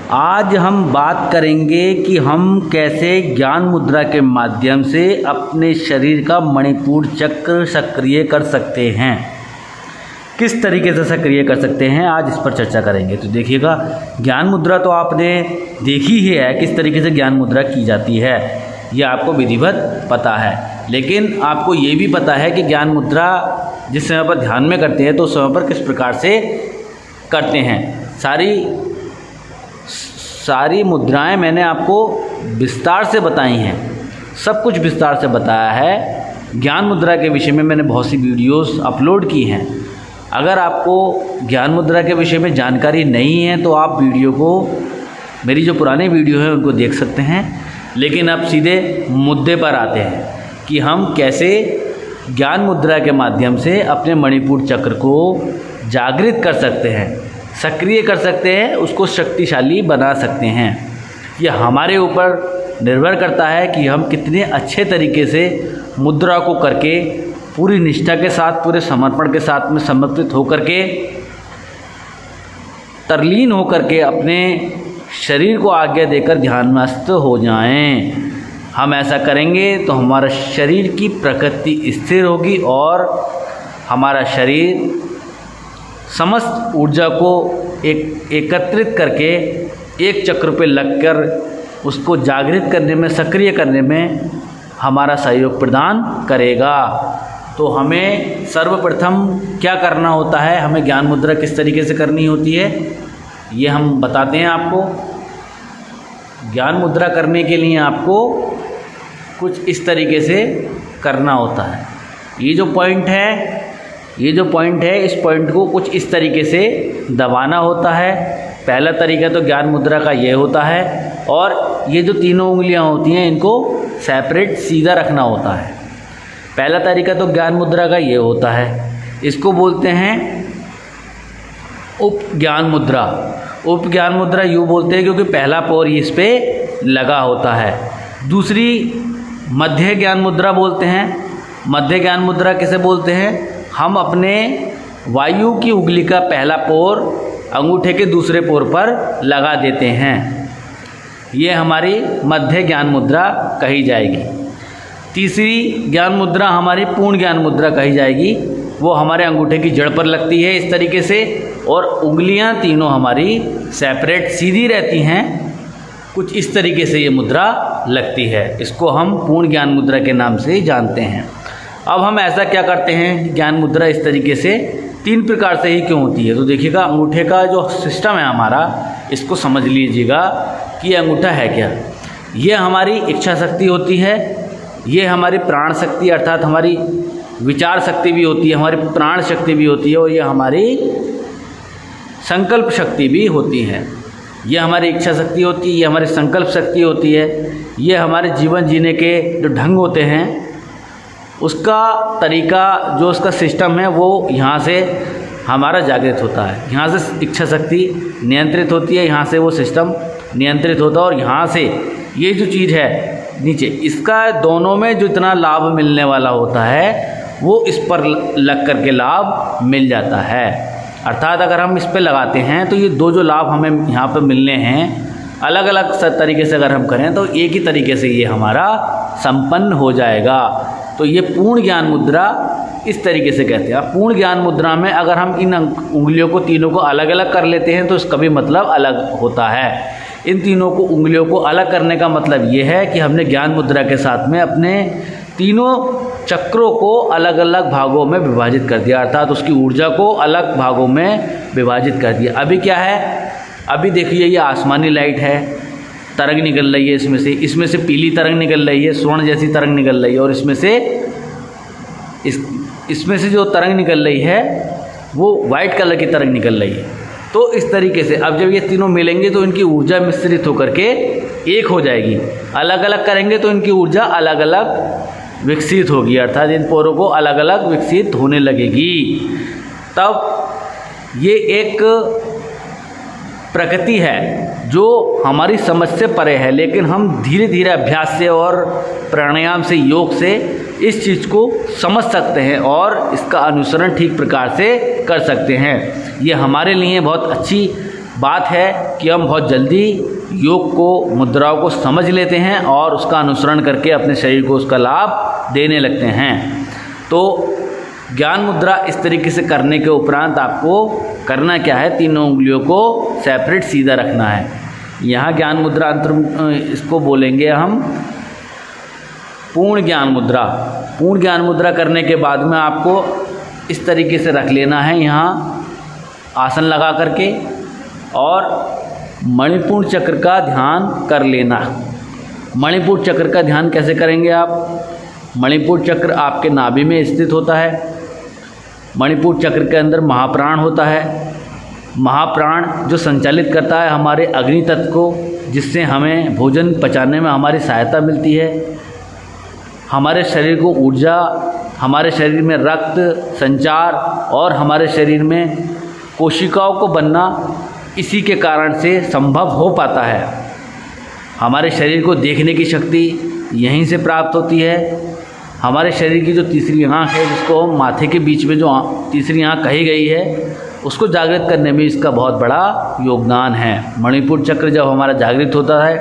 आज हम बात करेंगे कि हम कैसे ज्ञान मुद्रा के माध्यम से अपने शरीर का मणिपुर चक्र सक्रिय कर सकते हैं। किस तरीके से सक्रिय कर सकते हैं, आज इस पर चर्चा करेंगे। तो देखिएगा, ज्ञान मुद्रा तो आपने देखी ही है किस तरीके से ज्ञान मुद्रा की जाती है, ये आपको विधिवत पता है। लेकिन आपको ये भी पता है कि ज्ञान मुद्रा जिस समय पर ध्यान में करते हैं तो उस समय पर किस प्रकार से करते हैं। सारी मुद्राएं मैंने आपको विस्तार से बताई हैं, सब कुछ विस्तार से बताया है। ज्ञान मुद्रा के विषय में मैंने बहुत सी वीडियोस अपलोड की हैं। अगर आपको ज्ञान मुद्रा के विषय में जानकारी नहीं है तो आप वीडियो को, मेरी जो पुराने वीडियो हैं उनको देख सकते हैं। लेकिन अब सीधे मुद्दे पर आते हैं कि हम कैसे ज्ञान मुद्रा के माध्यम से अपने मणिपुर चक्र को जागृत कर सकते हैं, सक्रिय कर सकते हैं, उसको शक्तिशाली बना सकते हैं। यह हमारे ऊपर निर्भर करता है कि हम कितने अच्छे तरीके से मुद्रा को करके, पूरी निष्ठा के साथ, पूरे समर्पण के साथ में समर्पित होकर के, तरलीन होकर के अपने शरीर को आज्ञा देकर ध्यानमस्त हो जाएं। हम ऐसा करेंगे तो हमारा शरीर की प्रकृति स्थिर होगी और हमारा शरीर समस्त ऊर्जा को एकत्रित करके एक चक्र पे लगकर उसको जागृत करने में, सक्रिय करने में हमारा सहयोग प्रदान करेगा। तो हमें सर्वप्रथम क्या करना होता है, हमें ज्ञान मुद्रा किस तरीके से करनी होती है, ये हम बताते हैं आपको। ज्ञान मुद्रा करने के लिए आपको कुछ इस तरीके से करना होता है। ये जो पॉइंट है, इस पॉइंट को कुछ इस तरीके से दबाना होता है। पहला तरीका तो ज्ञान मुद्रा का ये होता है, और ये जो तीनों उंगलियां होती हैं इनको सेपरेट सीधा रखना होता है। पहला तरीका तो ज्ञान मुद्रा का ये होता है, इसको बोलते हैं उप ज्ञान मुद्रा। उप ज्ञान मुद्रा यूँ बोलते हैं क्योंकि पहला पोर इस पे लगा होता है। दूसरी मध्य ज्ञान मुद्रा बोलते हैं। मध्य ज्ञान मुद्रा किसे बोलते हैं, हम अपने वायु की उंगली का पहला पोर अंगूठे के दूसरे पोर पर लगा देते हैं, ये हमारी मध्य ज्ञान मुद्रा कही जाएगी। तीसरी ज्ञान मुद्रा हमारी पूर्ण ज्ञान मुद्रा कही जाएगी, वो हमारे अंगूठे की जड़ पर लगती है इस तरीके से, और उंगलियां तीनों हमारी सेपरेट सीधी रहती हैं, कुछ इस तरीके से ये मुद्रा लगती है। इसको हम पूर्ण ज्ञान मुद्रा के नाम से जानते हैं। अब हम ऐसा क्या करते हैं, ज्ञान मुद्रा इस तरीके से तीन प्रकार से ही क्यों होती है। तो देखिएगा, अंगूठे का जो सिस्टम है हमारा, इसको समझ लीजिएगा कि अंगूठा है क्या। ये हमारी इच्छा शक्ति होती है, ये हमारी प्राण शक्ति अर्थात हमारी विचार शक्ति भी होती है, हमारी प्राण शक्ति भी होती है, और ये हमारी संकल्प शक्ति भी होती है। ये हमारी इच्छा शक्ति होती है, ये हमारी संकल्प शक्ति होती है, ये हमारे जीवन जीने के जो ढंग होते हैं, उसका तरीका, जो उसका सिस्टम है, वो यहाँ से हमारा जागृत होता है। यहाँ से इच्छा शक्ति नियंत्रित होती है, यहाँ से वो सिस्टम नियंत्रित होता है, और यहाँ से ये जो चीज़ है नीचे, इसका दोनों में जो इतना लाभ मिलने वाला होता है वो इस पर लग कर के लाभ मिल जाता है। अर्थात अगर हम इस पे लगाते हैं तो ये दो जो लाभ हमें यहाँ पे मिलने हैं, अलग अलग तरीके से अगर हम करें तो एक ही तरीके से ये हमारा संपन्न हो जाएगा। तो ये पूर्ण ज्ञान मुद्रा इस तरीके से कहते हैं। पूर्ण ज्ञान मुद्रा में अगर हम इन उंगलियों को तीनों को अलग अलग कर लेते हैं तो इसका भी मतलब अलग होता है। इन तीनों को उंगलियों को अलग करने का मतलब ये है कि हमने ज्ञान मुद्रा के साथ में अपने तीनों चक्रों को अलग अलग भागों में विभाजित कर दिया, अर्थात उसकी ऊर्जा को अलग भागों में विभाजित कर दिया। अभी क्या है, अभी देखिए ये आसमानी लाइट है, तरंग निकल रही है इसमें से पीली तरंग निकल रही है, स्वर्ण जैसी तरंग निकल रही है, और इसमें से जो तरंग निकल रही है वो वाइट कलर की तरंग निकल रही है। तो इस तरीके से अब जब ये तीनों मिलेंगे तो इनकी ऊर्जा मिश्रित होकर के एक हो जाएगी। अलग अलग करेंगे तो इनकी ऊर्जा अलग अलग विकसित होगी, अर्थात इन पोरों को अलग अलग विकसित होने लगेगी। तब ये एक प्रकृति है जो हमारी समझ से परे है, लेकिन हम धीरे धीरे अभ्यास से और प्राणायाम से, योग से इस चीज़ को समझ सकते हैं और इसका अनुसरण ठीक प्रकार से कर सकते हैं। ये हमारे लिए बहुत अच्छी बात है कि हम बहुत जल्दी योग को, मुद्राओं को समझ लेते हैं और उसका अनुसरण करके अपने शरीर को उसका लाभ देने लगते हैं। तो ज्ञान मुद्रा इस तरीके से करने के उपरांत आपको करना क्या है, तीनों उंगलियों को सेपरेट सीधा रखना है। यहाँ ज्ञान मुद्रा अंतर इसको बोलेंगे हम पूर्ण ज्ञान मुद्रा। पूर्ण ज्ञान मुद्रा करने के बाद में आपको इस तरीके से रख लेना है, यहाँ आसन लगा करके, और मणिपुर चक्र का ध्यान कर लेना। मणिपुर चक्र का ध्यान कैसे करेंगे आप? मणिपुर चक्र आपके नाभि में स्थित होता है। मणिपुर चक्र के अंदर महाप्राण होता है। महाप्राण जो संचालित करता है हमारे अग्नि तत्व को, जिससे हमें भोजन पचाने में हमारी सहायता मिलती है। हमारे शरीर को ऊर्जा, हमारे शरीर में रक्त संचार और हमारे शरीर में कोशिकाओं को बनना इसी के कारण से संभव हो पाता है। हमारे शरीर को देखने की शक्ति यहीं से प्राप्त होती है। हमारे शरीर की जो तीसरी आँख है, जिसको माथे के बीच में जो तीसरी आँख कही गई है, उसको जागृत करने में इसका बहुत बड़ा योगदान है। मणिपुर चक्र जब हमारा जागृत होता है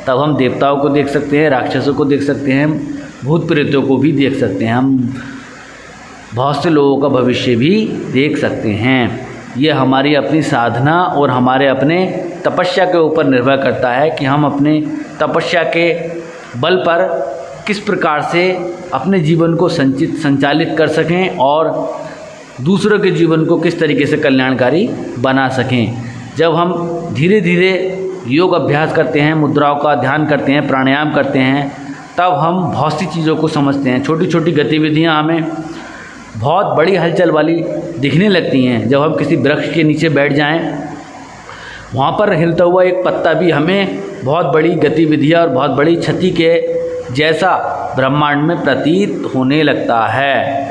तब हम देवताओं को देख सकते हैं, राक्षसों को देख सकते हैं, भूत प्रेतों को भी देख सकते हैं, हम बहुत से लोगों का भविष्य भी देख सकते हैं। ये हमारी अपनी साधना और हमारे अपने तपस्या के ऊपर निर्भर करता है कि हम अपने तपस्या के बल पर किस प्रकार से अपने जीवन को संचालित कर सकें और दूसरों के जीवन को किस तरीके से कल्याणकारी बना सकें। जब हम धीरे धीरे योग अभ्यास करते हैं, मुद्राओं का ध्यान करते हैं, प्राणायाम करते हैं, तब हम बहुत सी चीज़ों को समझते हैं। छोटी छोटी गतिविधियां हमें बहुत बड़ी हलचल वाली दिखने लगती हैं। जब हम किसी वृक्ष के नीचे बैठ जाएं, वहाँ पर हिलता हुआ एक पत्ता भी हमें बहुत बड़ी गतिविधियाँ और बहुत बड़ी क्षति के जैसा ब्रह्मांड में प्रतीत होने लगता है।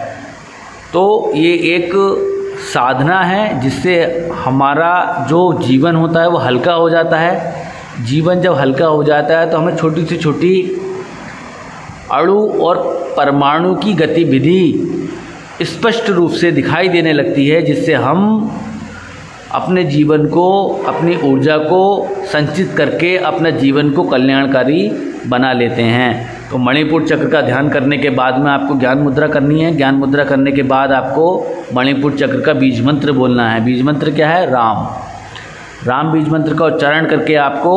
तो ये एक साधना है जिससे हमारा जो जीवन होता है वो हल्का हो जाता है। जीवन जब हल्का हो जाता है तो हमें छोटी से छोटी अणु और परमाणु की गतिविधि स्पष्ट रूप से दिखाई देने लगती है, जिससे हम अपने जीवन को, अपनी ऊर्जा को संचित करके अपने जीवन को कल्याणकारी बना लेते हैं। तो मणिपुर चक्र का ध्यान करने के बाद में आपको ज्ञान मुद्रा करनी है। ज्ञान मुद्रा करने के बाद आपको मणिपुर चक्र का बीज मंत्र बोलना है। बीज मंत्र क्या है? राम। राम बीज मंत्र का उच्चारण करके आपको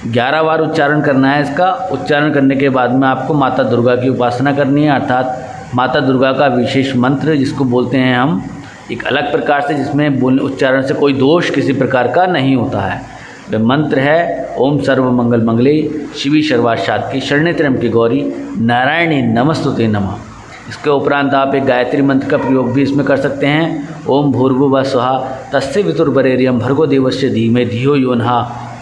11 बार उच्चारण करना है। इसका उच्चारण करने के बाद में आपको माता दुर्गा की उपासना करनी है, अर्थात माता दुर्गा का विशेष मंत्र जिसको बोलते हैं हम एक अलग प्रकार से, जिसमें उच्चारण से कोई दोष किसी प्रकार का नहीं होता है। वह मंत्र है ओम सर्व मंगल मंगले शिवी सर्वाशात्की शरण्ये त्र्यंबके गौरी नारायणी नमस्तुते नमः। इसके उपरांत आप एक गायत्री मंत्र का प्रयोग भी इसमें कर सकते हैं। ओम भूर्भुवः स्वः तस्य वितुर्वरेण्यं भर्गो देवस्य धीमहि धियो यो नः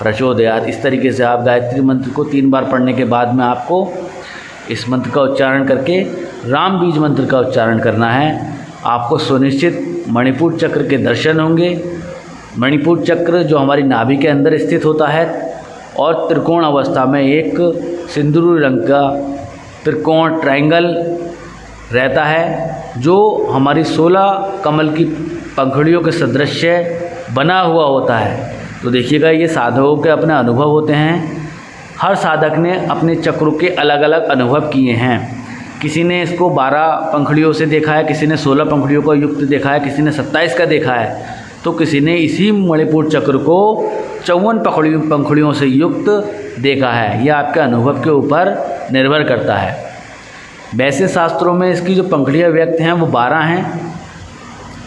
प्रचोदयात्। इस तरीके से आप गायत्री मंत्र को 3 बार पढ़ने के बाद में आपको इस मंत्र का उच्चारण करके राम बीज मंत्र का उच्चारण करना है। आपको सुनिश्चित मणिपुर चक्र के दर्शन होंगे। मणिपुर चक्र जो हमारी नाभि के अंदर स्थित होता है और त्रिकोण अवस्था में एक सिंदूरी रंग का त्रिकोण ट्रायंगल रहता है, जो हमारी 16 कमल की पंखुड़ियों के सदृश बना हुआ होता है। तो देखिएगा, ये साधकों के अपने अनुभव होते हैं। हर साधक ने अपने चक्रों के अलग अलग अनुभव किए हैं। किसी ने इसको 12 पंखुड़ियों से देखा है, किसी ने 16 पंखुड़ियों का युक्त देखा है, किसी ने 27 का देखा है, तो किसी ने इसी मणिपुर चक्र को 54 पंखुड़ियों से युक्त देखा है। यह आपके अनुभव के ऊपर निर्भर करता है। वैसे शास्त्रों में इसकी जो पंखुड़ियाँ व्यक्त हैं वो 12 हैं।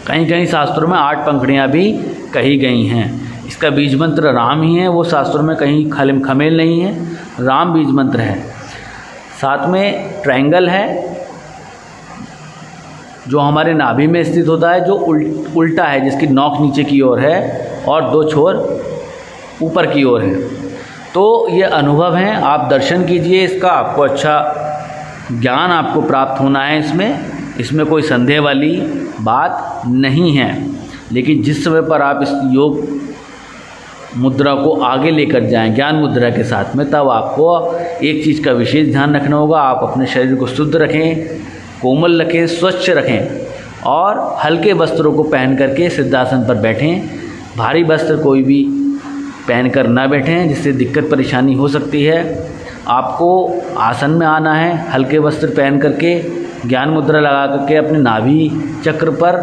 कहीं कहीं शास्त्रों में 8 पंखुड़ियाँ भी कही गई हैं। इसका बीज मंत्र राम ही है, वो शास्त्रों में कहीं खमेल नहीं है, राम बीज मंत्र है। साथ में ट्रायंगल है जो हमारे नाभि में स्थित होता है, जो उल्टा है, जिसकी नोक नीचे की ओर है और 2 छोर ऊपर की ओर है। तो ये अनुभव हैं, आप दर्शन कीजिए इसका, आपको अच्छा ज्ञान आपको प्राप्त होना है। इसमें कोई संदेह वाली बात नहीं है। लेकिन जिस समय पर आप इस योग मुद्रा को आगे लेकर जाएं ज्ञान मुद्रा के साथ में, तब आपको एक चीज़ का विशेष ध्यान रखना होगा। आप अपने शरीर को शुद्ध रखें, कोमल रखें, स्वच्छ रखें और हल्के वस्त्रों को पहन करके सिद्धासन पर बैठें, भारी वस्त्र कोई भी पहनकर ना बैठें, जिससे दिक्कत परेशानी हो सकती है। आपको आसन में आना है, हल्के वस्त्र पहन करके ज्ञान मुद्रा लगा करके अपने नाभि चक्र पर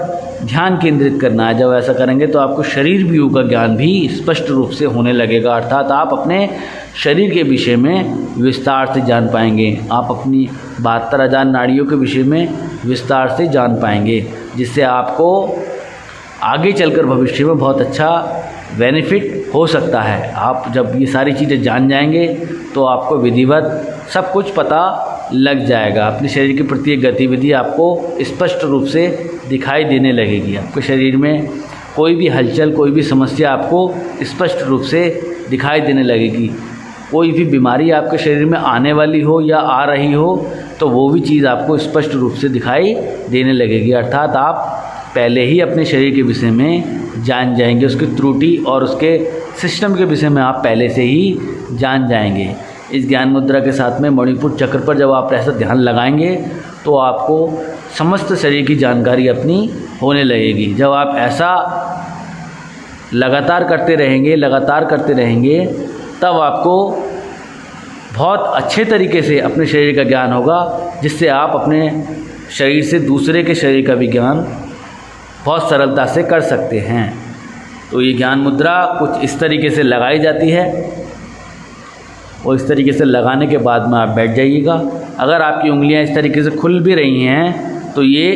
ध्यान केंद्रित करना है। जब ऐसा करेंगे तो आपको शरीर व्यू का ज्ञान भी स्पष्ट रूप से होने लगेगा, अर्थात आप अपने शरीर के विषय में विस्तार से जान पाएंगे। आप अपनी 72,000 नाड़ियों के विषय में विस्तार से जान पाएंगे, जिससे आपको आगे चलकर भविष्य में बहुत अच्छा बेनिफिट हो सकता है। आप जब ये सारी चीज़ें जान जाएंगे तो आपको विधिवत सब कुछ पता लग जाएगा। अपने शरीर की प्रत्येक गतिविधि आपको स्पष्ट रूप से दिखाई देने लगेगी। आपके शरीर में कोई भी हलचल, कोई भी समस्या आपको स्पष्ट रूप से दिखाई देने लगेगी। कोई भी बीमारी आपके शरीर में आने वाली हो या आ रही हो तो वो भी चीज़ आपको स्पष्ट रूप से दिखाई देने लगेगी, अर्थात आप पहले ही अपने शरीर के विषय में जान जाएंगे। उसकी त्रुटि और उसके सिस्टम के विषय में आप पहले से ही जान जाएंगे। इस ज्ञान मुद्रा के साथ में मणिपुर चक्र पर जब आप ऐसा ध्यान लगाएंगे तो आपको समस्त शरीर की जानकारी अपनी होने लगेगी। जब आप ऐसा लगातार करते रहेंगे तब आपको बहुत अच्छे तरीके से अपने शरीर का ज्ञान होगा, जिससे आप अपने शरीर से दूसरे के शरीर का भी ज्ञान बहुत सरलता से कर सकते हैं। तो ये ज्ञान मुद्रा कुछ इस तरीके से लगाई जाती है और इस तरीके से लगाने के बाद में आप बैठ जाइएगा। अगर आपकी उंगलियां इस तरीके से खुल भी रही हैं तो ये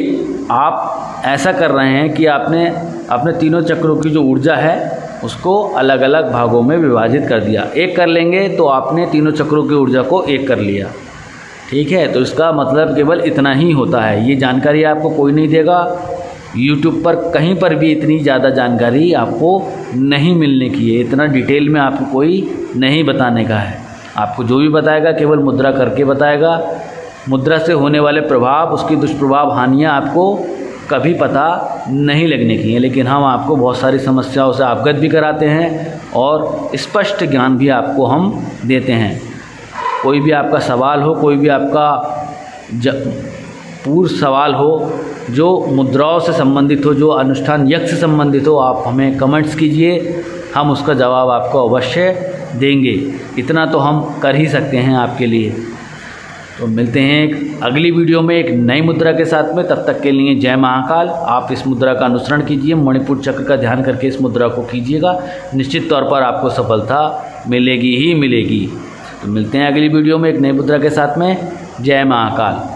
आप ऐसा कर रहे हैं कि आपने अपने तीनों चक्रों की जो ऊर्जा है उसको अलग अलग भागों में विभाजित कर दिया। एक कर लेंगे तो आपने तीनों चक्रों की ऊर्जा को एक कर लिया, ठीक है। तो इसका मतलब केवल इतना ही होता है। ये जानकारी आपको कोई नहीं देगा। YouTube पर कहीं पर भी इतनी ज़्यादा जानकारी आपको नहीं मिलने की है, इतना डिटेल में आपको कोई नहीं बताने का है। आपको जो भी बताएगा केवल मुद्रा करके बताएगा। मुद्रा से होने वाले प्रभाव, उसकी दुष्प्रभाव, हानियाँ आपको कभी पता नहीं लगने की है, लेकिन हम आपको बहुत सारी समस्याओं से अवगत भी कराते हैं और स्पष्ट ज्ञान भी आपको हम देते हैं। कोई भी आपका सवाल हो, कोई भी आपका पूर्ण सवाल हो जो मुद्राओं से संबंधित हो, जो अनुष्ठान यज्ञ से संबंधित हो, आप हमें कमेंट्स कीजिए, हम उसका जवाब आपको अवश्य देंगे। इतना तो हम कर ही सकते हैं आपके लिए। तो मिलते हैं एक अगली वीडियो में एक नई मुद्रा के साथ में। तब तक के लिए जय महाकाल। आप इस मुद्रा का अनुसरण कीजिए, मणिपुर चक्र का ध्यान करके इस मुद्रा को कीजिएगा, निश्चित तौर पर आपको सफलता मिलेगी ही मिलेगी। तो मिलते हैं अगली वीडियो में एक नई मुद्रा के साथ में। जय महाकाल।